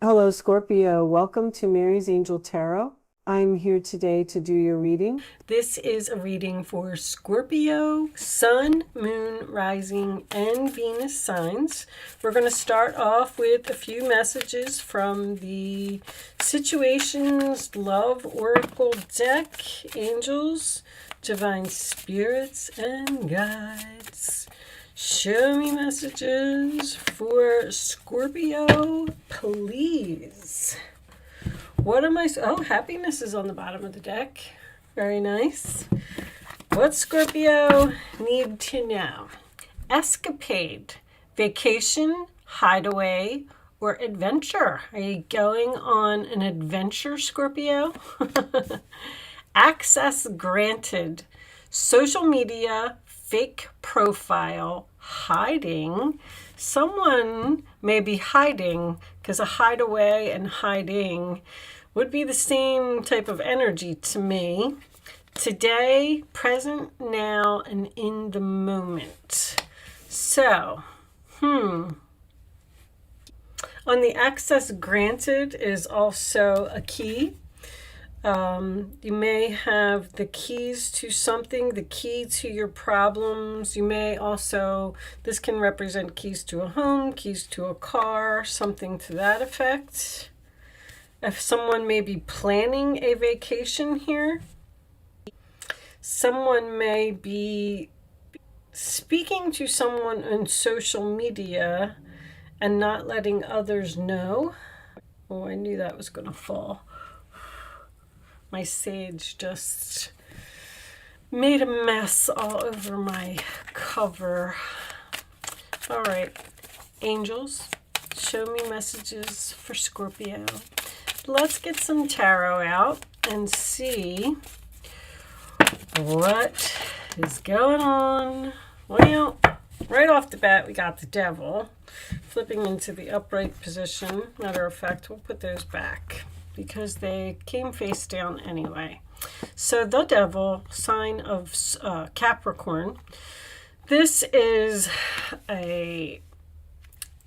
Hello, Scorpio. Welcome to Mary's Angel Tarot. I'm here today to do your reading. This is a reading for Scorpio, Sun, Moon, Rising, and Venus signs. We're going to start off with a few messages from the Situations Love Oracle deck, Angels, Divine Spirits, and Guides. Show me messages for Scorpio, please. What am I... Oh, happiness is on the bottom of the deck. Very nice. What Scorpio need to know? Escapade, vacation, hideaway, or adventure. Are you going on an adventure, Scorpio? Access granted. Social media, fake profile, hiding. Someone may be hiding because a hideaway and hiding would be the same type of energy to me. Today, present, now, and in the moment. So, on the access granted is also a key. You may have the keys to something, the key to your problems. You may also, this can represent keys to a home, keys to a car, something to that effect. If someone may be planning a vacation here, someone may be speaking to someone on social media and not letting others know. Oh, I knew that was going to fall. My sage just made a mess all over my cover. All right, angels, show me messages for Scorpio. Let's get some tarot out and see what is going on. Well, right off the bat, we got the devil flipping into the upright position. Matter of fact, we'll put those back because they came face down anyway. So the devil, sign of Capricorn. This is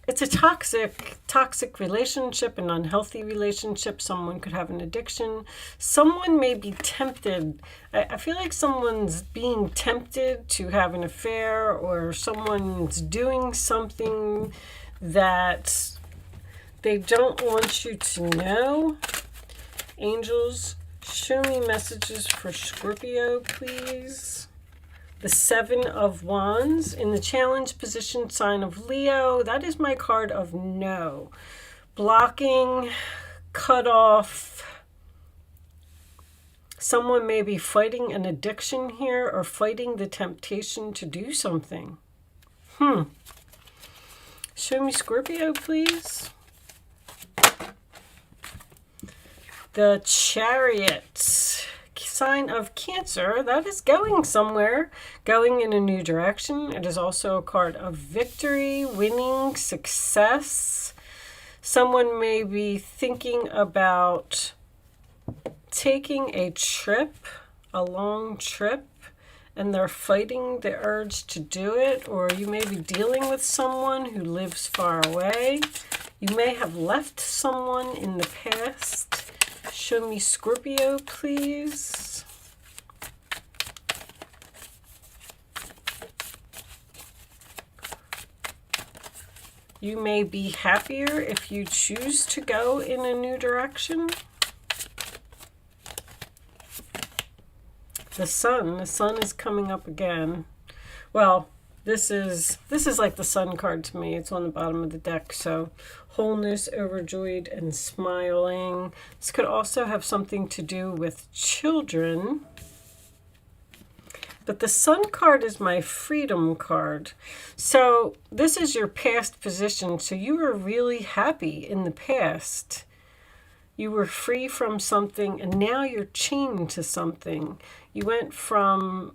it's a toxic relationship, an unhealthy relationship. Someone could have an addiction. Someone may be tempted. I feel like someone's being tempted to have an affair, or someone's doing something that they don't want you to know. Angels, show me messages for Scorpio, please. The Seven of Wands in the challenge position, sign of Leo. That is my card of no. Blocking, cut off. Someone may be fighting an addiction here or fighting the temptation to do something. Show me Scorpio, please. The Chariot, sign of Cancer. That is going somewhere, going in a new direction. It is also a card of victory, winning, success. Someone may be thinking about taking a trip, a long trip, and they're fighting the urge to do it. Or you may be dealing with someone who lives far away. You may have left someone in the past. Show me Scorpio, please. You may be happier if you choose to go in a new direction. The sun is coming up again. Well, this is like the sun card to me. It's on the bottom of the deck. So wholeness, overjoyed, and smiling. This could also have something to do with children. But the sun card is my freedom card. So this is your past position. So you were really happy in the past. You were free from something, and now you're chained to something. You went from,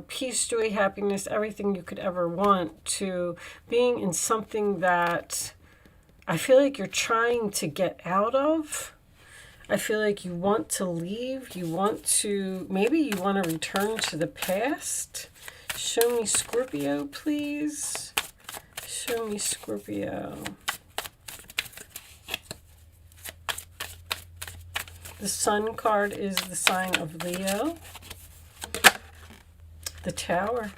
peace, joy, happiness, everything you could ever want, to being in something that I feel like you're trying to get out of. I feel like you want to leave. Maybe you want to return to the past. Show me Scorpio, please. Show me Scorpio. The Sun card is the sign of Leo. The Tower.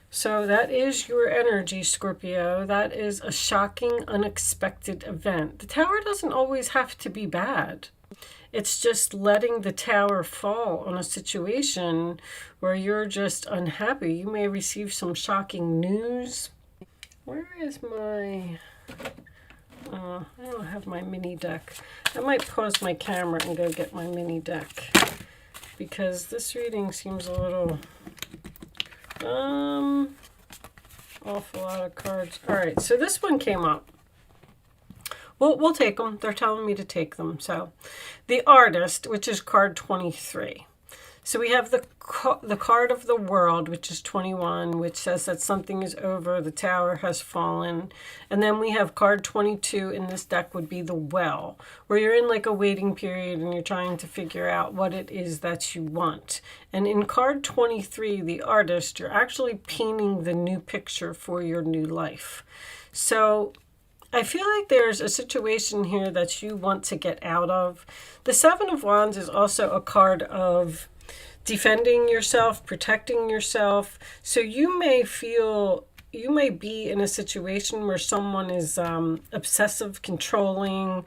So that is your energy, Scorpio. That is a shocking, unexpected event. The Tower doesn't always have to be bad. It's just letting the Tower fall on a situation where you're just unhappy. You may receive some shocking news. Where is my... I don't have my mini deck. I might pause my camera and go get my mini deck, because this reading seems a little... awful lot of cards. All right, so this one came up. We'll take them. They're telling me to take them. So the Artist, which is card 23. So we have the card of the World, which is 21, which says that something is over, the Tower has fallen. And then we have card 22 in this deck would be the Well, where you're in like a waiting period and you're trying to figure out what it is that you want. And in card 23, the Artist, you're actually painting the new picture for your new life. So I feel like there's a situation here that you want to get out of. The Seven of Wands is also a card of defending yourself, protecting yourself. So you may be in a situation where someone is obsessive, controlling,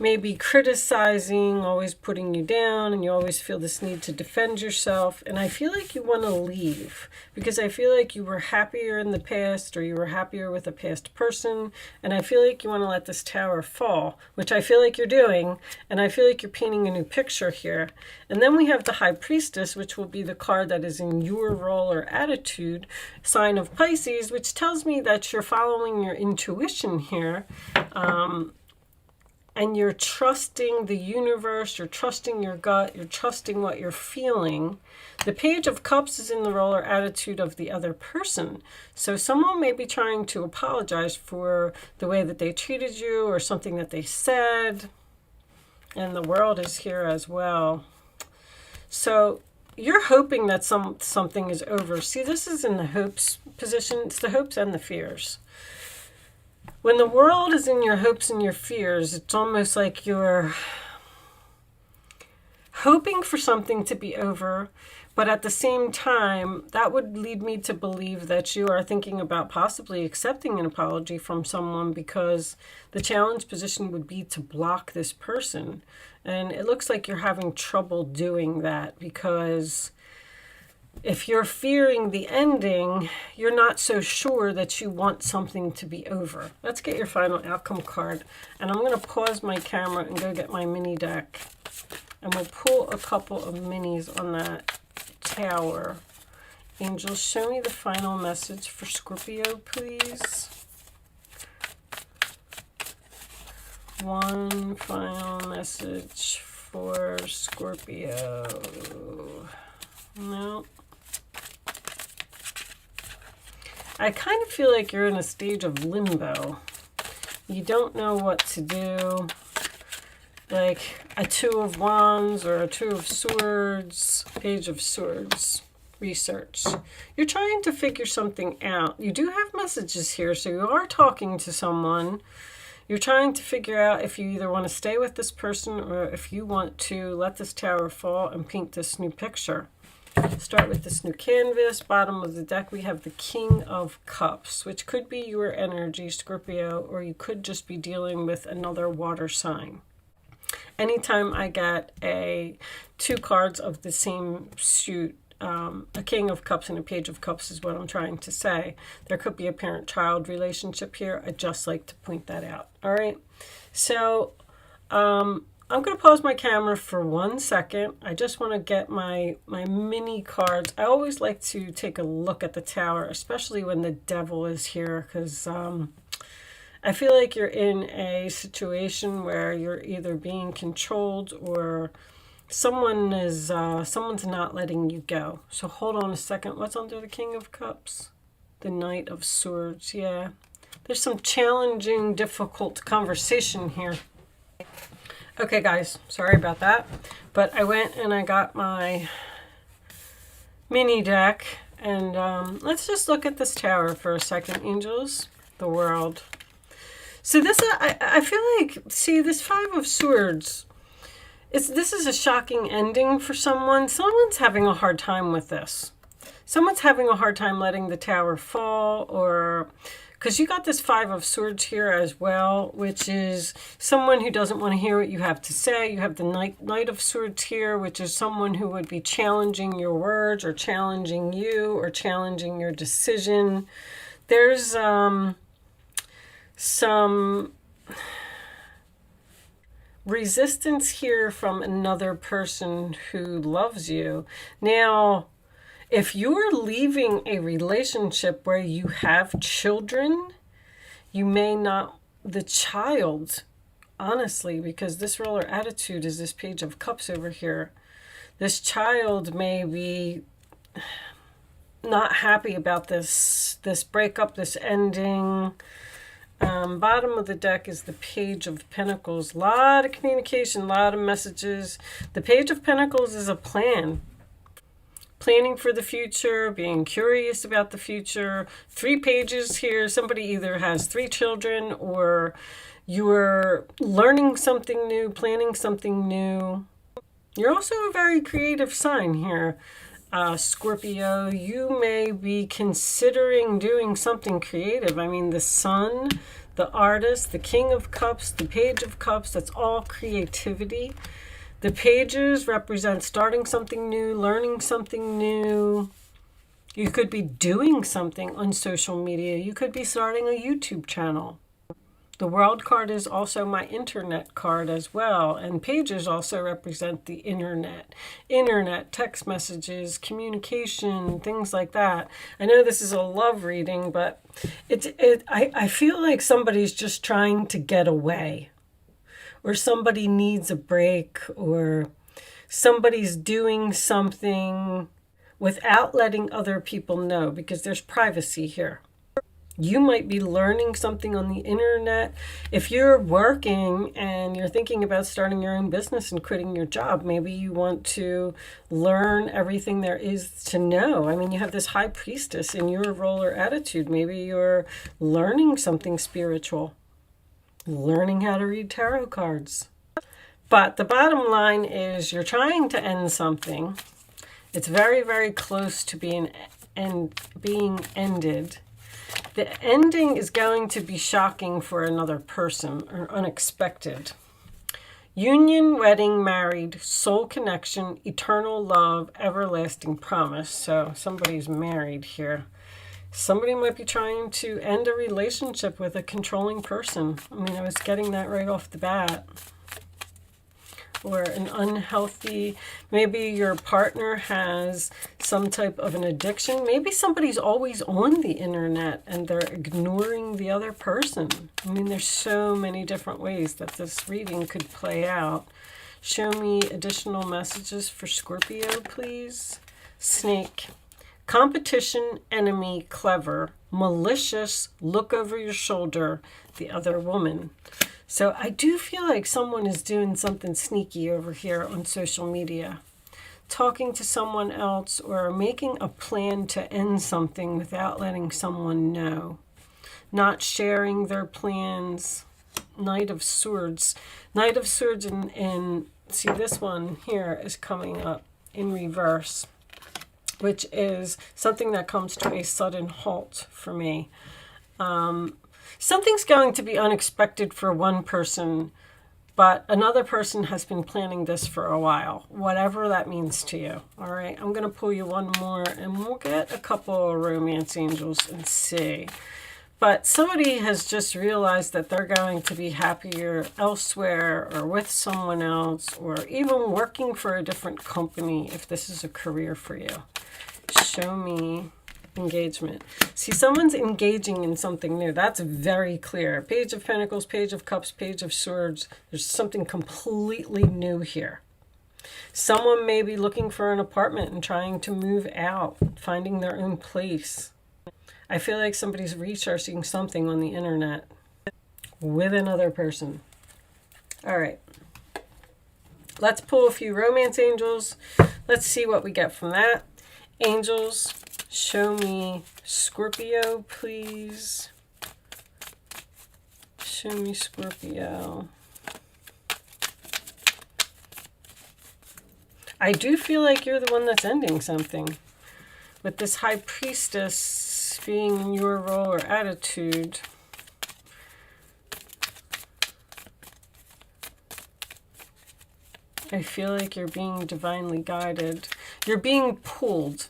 maybe criticizing, always putting you down, and you always feel this need to defend yourself. And I feel like you want to leave, because I feel like you were happier in the past, or you were happier with a past person, and I feel like you want to let this Tower fall, which I feel like you're doing, and I feel like you're painting a new picture here. And then we have the High Priestess, which will be the card that is in your role or attitude, sign of Pisces, which tells me that you're following your intuition here. And you're trusting the universe, you're trusting your gut, you're trusting what you're feeling. The Page of Cups is in the role or attitude of the other person. So someone may be trying to apologize for the way that they treated you or something that they said. And the World is here as well. So you're hoping that something is over. See, this is in the hopes position. It's the hopes and the fears. When the World is in your hopes and your fears, it's almost like you're hoping for something to be over, but at the same time, that would lead me to believe that you are thinking about possibly accepting an apology from someone, because the challenge position would be to block this person. And it looks like you're having trouble doing that, because if you're fearing the ending, you're not so sure that you want something to be over. Let's get your final outcome card. And I'm going to pause my camera and go get my mini deck. And we'll pull a couple of minis on that Tower. Angels, show me the final message for Scorpio, please. One final message for Scorpio. No. I kind of feel like you're in a stage of limbo. You don't know what to do. Like a Two of Wands or a Two of Swords, Page of Swords. Research. You're trying to figure something out. You do have messages here, so you are talking to someone. You're trying to figure out if you either want to stay with this person or if you want to let this Tower fall and paint this new picture. Start with this new canvas. Bottom of the deck, we have the King of Cups, which could be your energy, Scorpio, or you could just be dealing with another water sign. Anytime I get two cards of the same suit, a King of Cups and a Page of Cups is what I'm trying to say. There could be a parent-child relationship here. I'd just like to point that out. All right. So I'm going to pause my camera for 1 second. I just want to get my mini cards. I always like to take a look at the Tower, especially when the Devil is here, because I feel like you're in a situation where you're either being controlled or someone's not letting you go. So hold on a second. What's under the King of Cups? The Knight of Swords. Yeah. There's some challenging, difficult conversation here. Okay, guys, sorry about that, but I went and I got my mini deck, and let's just look at this Tower for a second, angels, the World. So this, I feel like, see, this Five of Swords, this is a shocking ending for someone. Someone's having a hard time with this. Someone's having a hard time letting the tower fall, or because you got this Five of Swords here as well, which is someone who doesn't want to hear what you have to say. You have the Knight of Swords here, which is someone who would be challenging your words or challenging you or challenging your decision. There's some resistance here from another person who loves you. Now, if you're leaving a relationship where you have children, you may not, the child, honestly, because this ruler attitude is this Page of Cups over here. This child may be not happy about this breakup, this ending. Bottom of the deck is the Page of Pentacles. A lot of communication, a lot of messages. The Page of Pentacles is a plan. Planning for the future, being curious about the future. 3 pages here. Somebody either has 3 children or you're learning something new, planning something new. You're also a very creative sign here, Scorpio. You may be considering doing something creative. I mean, the Sun, the Artist, the King of Cups, the Page of Cups, that's all creativity. The pages represent starting something new, learning something new. You could be doing something on social media. You could be starting a YouTube channel. The World card is also my internet card as well. And pages also represent the internet. Internet, text messages, communication, things like that. I know this is a love reading, but I feel like somebody's just trying to get away. Or somebody needs a break, or somebody's doing something without letting other people know, because there's privacy here. You might be learning something on the internet. If you're working and you're thinking about starting your own business and quitting your job, maybe you want to learn everything there is to know. I mean, you have this High Priestess in your ruler attitude. Maybe you're learning something spiritual. Learning how to read tarot cards. But the bottom line is you're trying to end something. It's very, very close to being ended. The ending is going to be shocking for another person or unexpected. Union, wedding, married, soul connection, eternal love, everlasting promise. So somebody's married here. Somebody might be trying to end a relationship with a controlling person. I mean, I was getting that right off the bat. Or an unhealthy, maybe your partner has some type of an addiction. Maybe somebody's always on the internet and they're ignoring the other person. I mean, there's so many different ways that this reading could play out. Show me additional messages for Scorpio, please. Snake. Competition, enemy, clever, malicious, look over your shoulder, the other woman. So I do feel like someone is doing something sneaky over here on social media. Talking to someone else or making a plan to end something without letting someone know. Not sharing their plans. Knight of Swords. Knight of Swords and see, this one here is coming up in reverse, which is something that comes to a sudden halt for me. Something's going to be unexpected for one person, but another person has been planning this for a while, whatever that means to you. All right, I'm going to pull you one more, and we'll get a couple of romance angels and see. But somebody has just realized that they're going to be happier elsewhere or with someone else, or even working for a different company if this is a career for you. Show me engagement. See, someone's engaging in something new. That's very clear. Page of Pentacles, Page of Cups, Page of Swords. There's something completely new here. Someone may be looking for an apartment and trying to move out, finding their own place. I feel like somebody's researching something on the internet with another person. All right. Let's pull a few romance angels. Let's see what we get from that. Angels, show me Scorpio, please. Show me Scorpio. I do feel like you're the one that's ending something. With this High Priestess being in your role or attitude. I feel like you're being divinely guided. You're being pulled.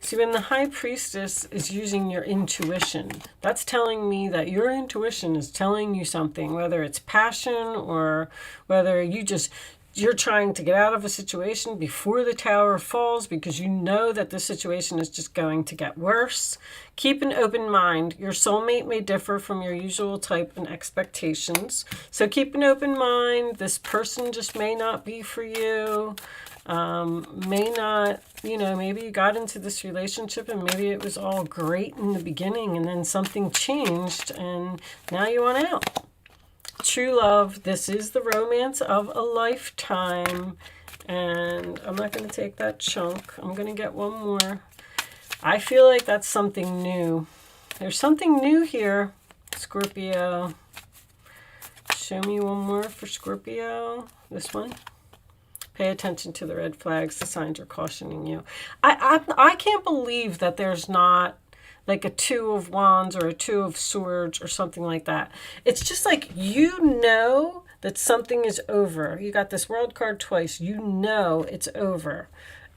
See, when the High Priestess is using your intuition, that's telling me that your intuition is telling you something, whether it's passion or whether you're trying to get out of a situation before the tower falls because you know that the situation is just going to get worse. Keep an open mind. Your soulmate may differ from your usual type and expectations. So keep an open mind. This person just may not be for you. May not, maybe you got into this relationship and maybe it was all great in the beginning and then something changed and now you want out. True love, this is the romance of a lifetime. And I'm not going to take that chunk. I'm going to get one more. I feel like that's something new. There's something new here, Scorpio. Show me one more for Scorpio. This one. Pay attention to the red flags. The signs are cautioning you. I can't believe that there's not like a 2 of Wands or a 2 of Swords or something like that. It's just like you know that something is over. You got this World card twice. You know it's over.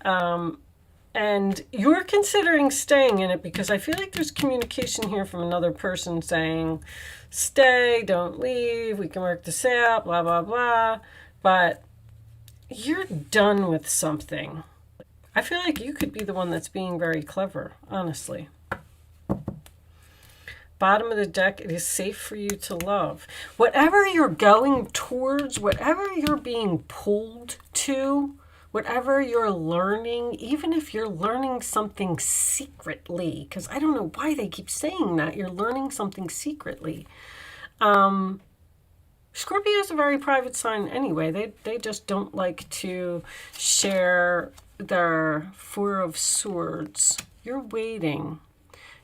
And you're considering staying in it because I feel like there's communication here from another person saying, stay, don't leave, we can work this out, blah, blah, blah. But you're done with something. I feel like you could be the one that's being very clever, honestly. Bottom of the deck, it is safe for you to love. Whatever you're going towards, whatever you're being pulled to, whatever you're learning, even if you're learning something secretly, because I don't know why they keep saying that, you're learning something secretly. Scorpio is a very private sign anyway. They just don't like to share their 4 of Swords. You're waiting.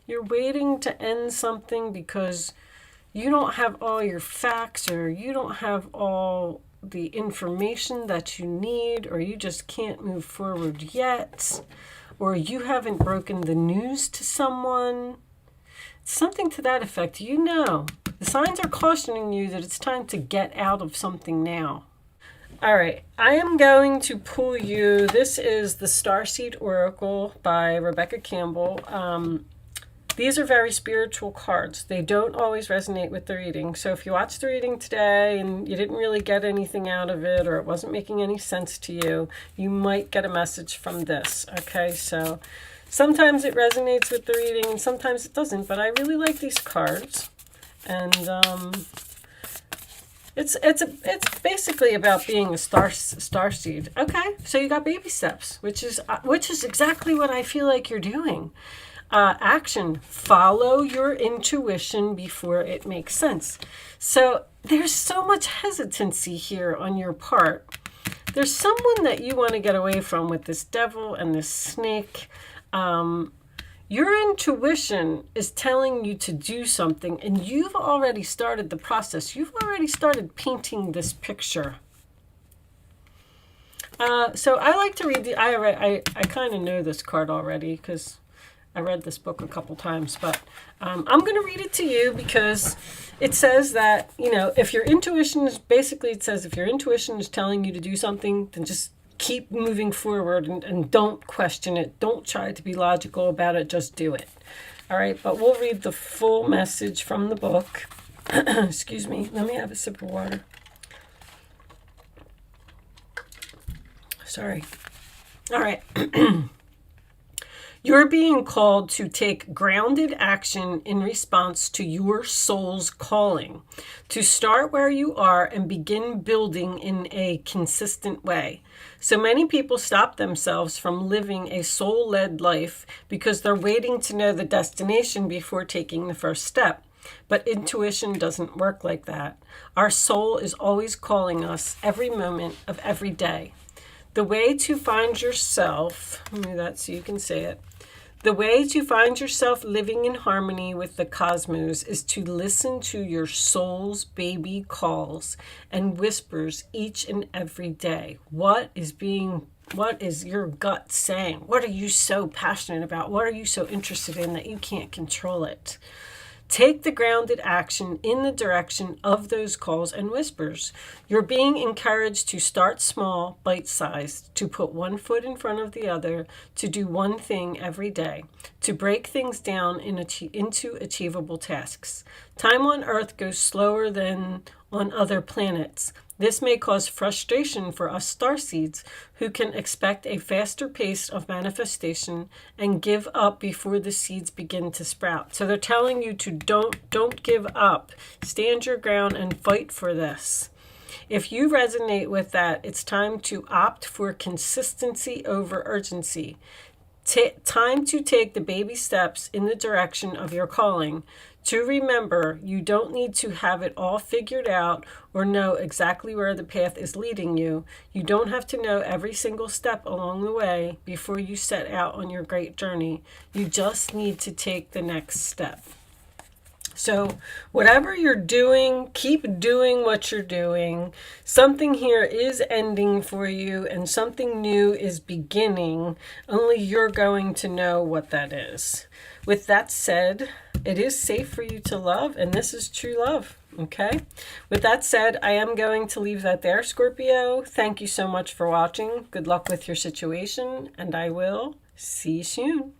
You're waiting to end something because you don't have all your facts or you don't have all the information that you need, or you just can't move forward yet, or you haven't broken the news to someone. Something to that effect. You know. The signs are cautioning you that it's time to get out of something now. All right, I am going to pull you. This is the Starseed Oracle by Rebecca Campbell. These are very spiritual cards. They don't always resonate with the reading. So if you watched the reading today and you didn't really get anything out of it, or it wasn't making any sense to you, you might get a message from this. Okay, so sometimes it resonates with the reading and sometimes it doesn't, but I really like these cards. And it's basically about being a starseed. Okay, so you got baby steps, which is exactly what I feel like you're doing. Action. Follow your intuition before it makes sense. So there's so much hesitancy here on your part. There's someone that you want to get away from with this devil and this snake. Your intuition is telling you to do something, and you've already started the process. You've already started painting this picture. So I like to read I kind of know this card already because I read this book a couple times, but I'm going to read it to you because it says that, if your intuition is, basically it says if your intuition is telling you to do something, then just keep moving forward and don't question it. Don't try to be logical about it. Just do it. All right, but we'll read the full message from the book. Excuse me. Let me have a sip of water. Sorry. All right. You're being called to take grounded action in response to your soul's calling, to start where you are and begin building in a consistent way. So many people stop themselves from living a soul-led life because they're waiting to know the destination before taking the first step. But intuition doesn't work like that. Our soul is always calling us every moment of every day. The way to find yourself, let me do that so you can say it. The way to find yourself living in harmony with the cosmos is to listen to your soul's baby calls and whispers each and every day. What is your gut saying? What are you so passionate about? What are you so interested in that you can't control it? Take the grounded action in the direction of those calls and whispers. You're being encouraged to start small, bite-sized, to put one foot in front of the other, to do one thing every day, to break things down into achievable tasks. Time on Earth goes slower than on other planets. This may cause frustration for us starseeds who can expect a faster pace of manifestation and give up before the seeds begin to sprout. So they're telling you to don't give up. Stand your ground and fight for this. If you resonate with that, it's time to opt for consistency over urgency. Time to take the baby steps in the direction of your calling. To remember, you don't need to have it all figured out or know exactly where the path is leading you. You don't have to know every single step along the way before you set out on your great journey. You just need to take the next step. So whatever you're doing, keep doing what you're doing. Something here is ending for you and something new is beginning. Only you're going to know what that is. With that said, it is safe for you to love, and this is true love. Okay? With that said, I am going to leave that there, Scorpio. Thank you so much for watching. Good luck with your situation, and I will see you soon.